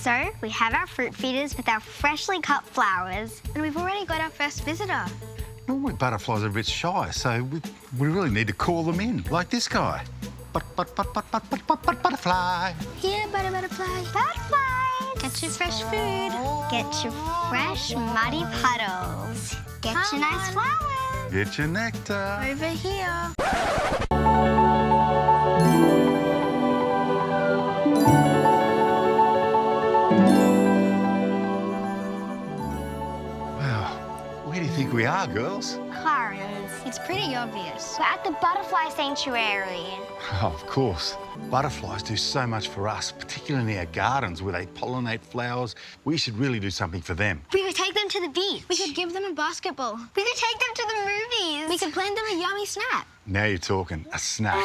So we have our fruit feeders with our freshly cut flowers. And we've already got our first visitor. Normally butterflies are a bit shy, so we really need to call them in, like this guy. Butterfly. Here, butterfly. Butterflies! Get your fresh food. Get your fresh muddy puddles. Get your nice flowers. Get your nectar. Over here. Where do you think we are, girls? Clarence, It's pretty obvious. we're at the butterfly sanctuary. Oh, of course. Butterflies do so much for us, particularly in our gardens where they pollinate flowers. We should really do something for them. We could take them to the beach. We could give them a basketball. We could take them to the movies. We could plan them a yummy snack. Now you're talking, a snack.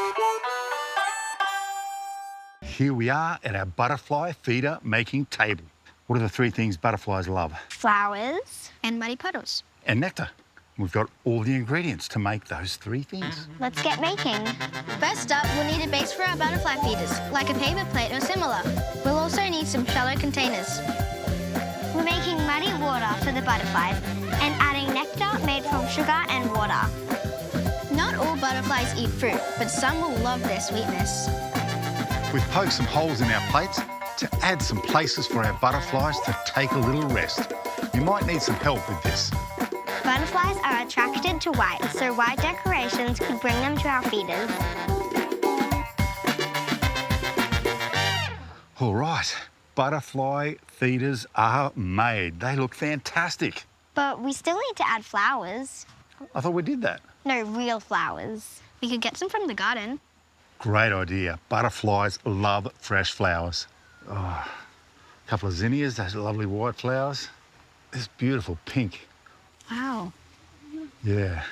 Here we are at our butterfly feeder making table. What are the three things butterflies love? Flowers. And muddy puddles. And nectar. We've got all the ingredients to make those three things. Let's get making. First up, we'll need a base for our butterfly feeders, like a paper plate or similar. We'll also need some shallow containers. We're making muddy water for the butterflies and adding nectar made from sugar and water. Not all butterflies eat fruit, but some will love their sweetness. We've poked some holes in our plates to add some places for our butterflies to take a little rest. You might need some help with this. Butterflies are attracted to white, so white decorations could bring them to our feeders. All right, butterfly feeders are made. They look fantastic. But we still need to add flowers. I thought we did that. No, real flowers. We could get some from the garden. Great idea. Butterflies love fresh flowers. Oh, a couple of zinnias, those lovely white flowers. This beautiful pink. Wow. Yeah,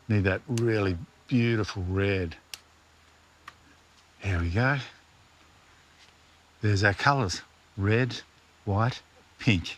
need that really beautiful red. Here we go. There's our colours, red, white, pink.